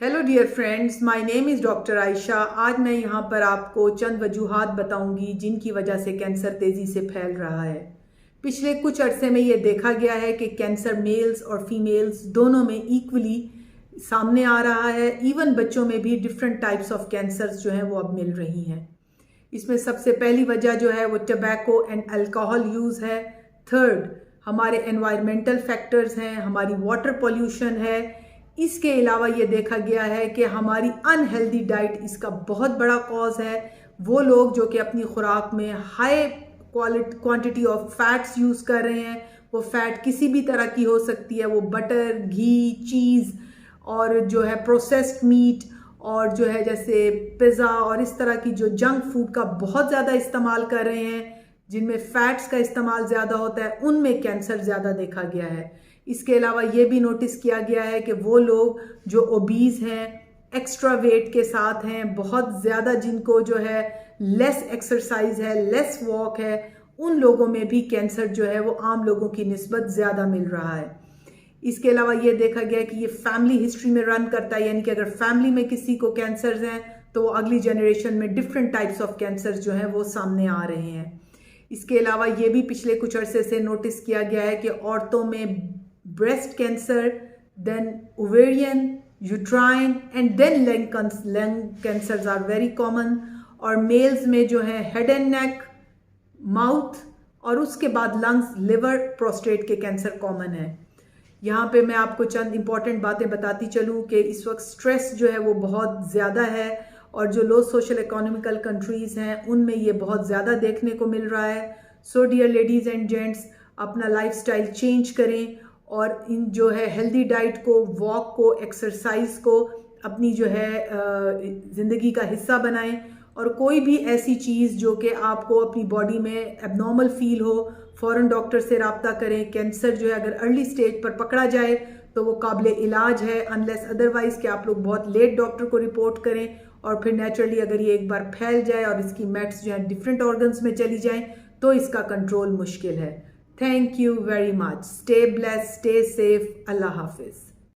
Hello dear friends, my name is doctor Ayesha. आज मैं यहाँ पर आपको चंद वजूहात बताऊंगी जिनकी वजह से कैंसर तेज़ी से फैल रहा है। पिछले कुछ अरसे में ये देखा गया है कि कैंसर मेल्स और फीमेल्स दोनों में इक्वली सामने आ रहा है। इवन बच्चों में भी डिफरेंट टाइप्स ऑफ कैंसर्स जो हैं वो अब मिल रही हैं। इसमें सबसे पहली वजह जो है वो टबैको एंड अल्कोहल यूज़ है। थर्ड, हमारे एनवायरमेंटल फैक्टर्स हैं, हमारी वाटर पोल्यूशन है। इसके अलावा ये देखा गया है कि हमारी अनहेल्दी डाइट इसका बहुत बड़ा कॉज है। वो लोग जो कि अपनी खुराक में high quantity of fats use कर रहे हैं, वो फैट किसी भी तरह की हो सकती है, वो बटर, घी, चीज़ और जो है प्रोसेस्ड मीट और जो है जैसे पिज़्ज़ा और इस तरह की जो जंक फूड का बहुत ज़्यादा इस्तेमाल कर रहे हैं, जिनमें फैट्स का इस्तेमाल ज़्यादा होता है, उनमें कैंसर ज़्यादा देखा गया है। इसके अलावा ये भी नोटिस किया गया है कि वो लोग जो ओबीज हैं, एक्स्ट्रा वेट के साथ हैं, बहुत ज़्यादा जिनको जो है लेस एक्सरसाइज है, लेस वॉक है, उन लोगों में भी कैंसर जो है वो आम लोगों की निस्बत ज़्यादा मिल रहा है। इसके अलावा ये देखा गया है कि ये फैमिली हिस्ट्री में रन करता है, यानी कि अगर फैमिली में किसी को कैंसर हैं तो वो अगली जनरेशन में डिफरेंट टाइप्स ऑफ कैंसर जो हैं वो सामने आ रहे हैं। इसके अलावा ये भी पिछले कुछ अरसे से नोटिस किया गया है कि औरतों में breast cancer, then ovarian, uterine and then lung cancers are very common. और मेल्स में जो है हेड एंड नेक, माउथ और उसके बाद लंग्स, लिवर, प्रोस्टेट के कैंसर कॉमन है। यहाँ पे मैं आपको चंद इंपॉर्टेंट बातें बताती चलूँ कि इस वक्त स्ट्रेस जो है वो बहुत ज़्यादा है और जो लो सोशल इकोनॉमिकल कंट्रीज़ हैं उनमें ये बहुत ज़्यादा देखने को मिल रहा है। So dear ladies and gents, अपना लाइफस्टाइल चेंज करें और इन जो है हेल्दी डाइट को, वॉक को, एक्सरसाइज को अपनी जो है ज़िंदगी का हिस्सा बनाएं। और कोई भी ऐसी चीज़ जो कि आपको अपनी बॉडी में एबनॉर्मल फील हो, फ़ौरन डॉक्टर से रब्ता करें। कैंसर जो है अगर अर्ली स्टेज पर पकड़ा जाए तो वो काबिल इलाज है, अनलेस अदरवाइज़ कि आप लोग बहुत लेट डॉक्टर को रिपोर्ट करें और फिर नेचुरली अगर ये एक बार फैल जाए और इसकी मेट्स जो है डिफरेंट ऑर्गन्स में चली जाएं तो इसका कंट्रोल मुश्किल है। Thank you very much. Stay blessed, stay safe. Allah Hafiz.